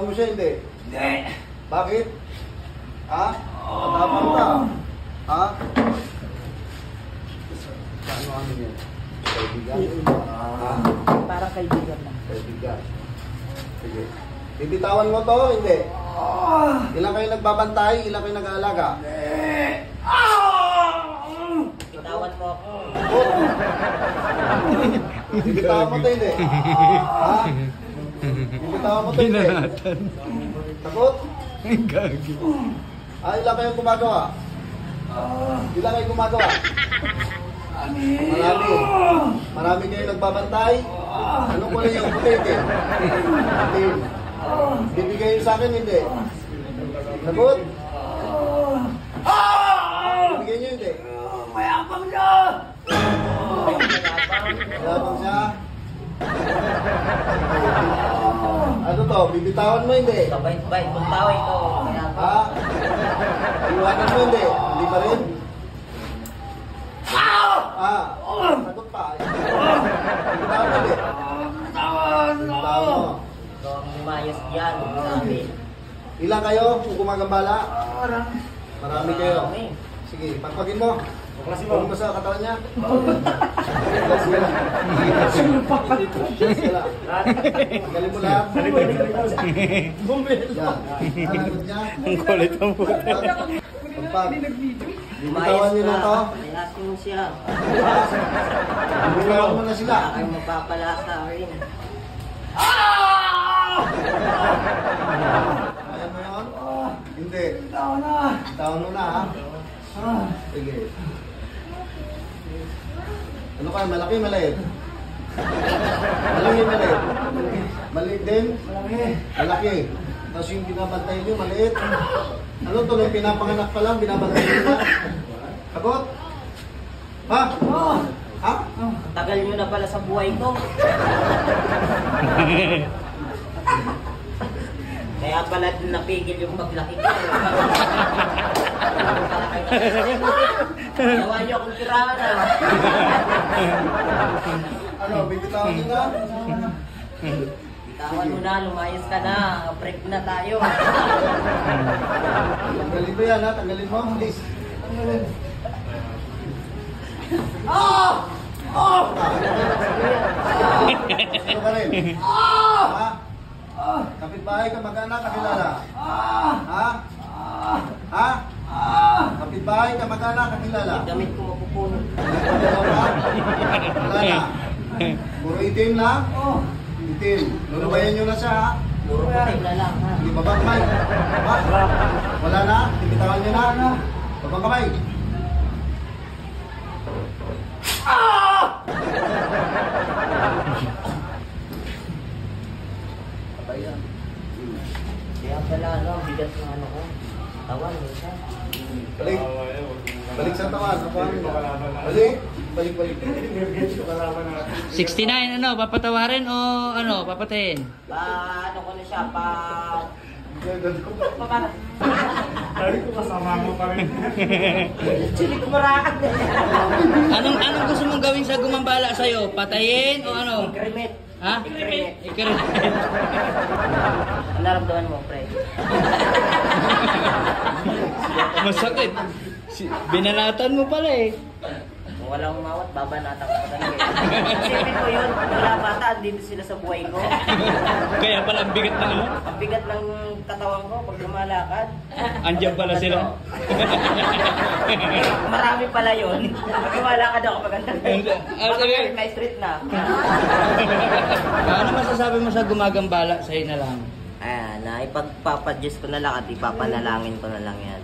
mo siya, hindi? Hindi. Bakit? Ha? Matapang ka. Ha? Ano ano yan? Kaibigan? Parang kaibigan lang. Kaibigan. Sige. Bibitawan mo to, hindi? Ilan kayo nagbabantay? Ilan kayo nag-aalaga? Bitawan mo ako. Bibitawan mo to, hindi? Ha? Bibitawan mo to, hindi? Takot? Gagi. Ilan kayo gumagawa? Ilan kayo gumagawa? Marami. Marami kayo nagbabantay? Ano ko lang yung puti, hindi? Itim. Bibigay yun sa akin, hindi? Sagot? Bibigay nyo, hindi? Mayabang na! Mayabang siya? Ano to? Bibitawan mo, hindi? Kabait-bait kung tao ito. Ha? Iwanan mo, hindi? Hindi pa rin? Sagot pa. Bibitawan mo, hindi? Bibitawan mo. Ito ang lumayas dyan. Sabi. Ilan kayo kung gumagambala? Marami kayo. Sige, pagpagin mo. Huwag mo sa katawan niya. Galing mo lahat. Yan. Alagot niya. Ang kulit ang puti. Pagpag. Bibitawan Lumayas niyo na to. ka. Palayasin mo siya. Bibitawan mo na sila. Wala kayong magpapala sa akin. Ayan mo yun? Hindi. Bitawan mo na, ha? Sige. Ano kayo? Malaki, maliit? Malaki, maliit? Maliit din? Malaki. Tapos yung binabantay nyo, maliit? Ano to? Nung pinapanganak pa lang, binabantay nyo na? Sagot? Ha? Ha? Tagal nyo na pala sa buhay ko. Kaya pala napigil yung paglaki ko. Gawa niyo akong tirahan na. Ano? Bibitawan nyo na? Bitawan mo na, lumayas ka na. Break na tayo. Tanggalin mo yan, ha? Tanggalin mo, please. Tanggalin. Ano ka rin? Ha? Kapitbahay ka, mag-anak, kakilala? Ha? Ha? Kapitbahay ka, mag-anak, kakilala? Gamit ko mapupuno. Wala na. Puro itim lang? Itim. Lulubayan nyo na siya, ha? Puro puti na lang, ha? Hindi babang kamay. Ha? Wala na? Tipitawan nyo na? Babang kamay. Kaya pala, ano, bigat ng ano ko. Tawan, minsan. Balik. Balik sa tawan. Balik. Balik. 69 ano, papatawarin o ano, papatayin? Ano ko na siya, Sabi ko kasama mo pa rin. Chili ko marakat eh. Anong gusto mong gawin sa gumambala sa'yo? Patayin o ano? Ikrimit. Ha? Ikrimit. Ang naramdaman mo, pre? Masakit. Binanatan mo pala eh. Kung walang umawat, babanatan ko pa talaga. Isipin ko yun, wala bata, andito sila sa buhay ko. Kaya pala ang bigat ng ano? Ang bigat ng katawan ko pag lumalakad. Andiyan pala sila. Marami pala yun. Pag lumalakad ako maganda. May street na. Ano masasabi mo sa gumagambala sa'yo na lang? Ayan, na ipagpapadjust ko na lang at ipapanalangin ko na lang yan.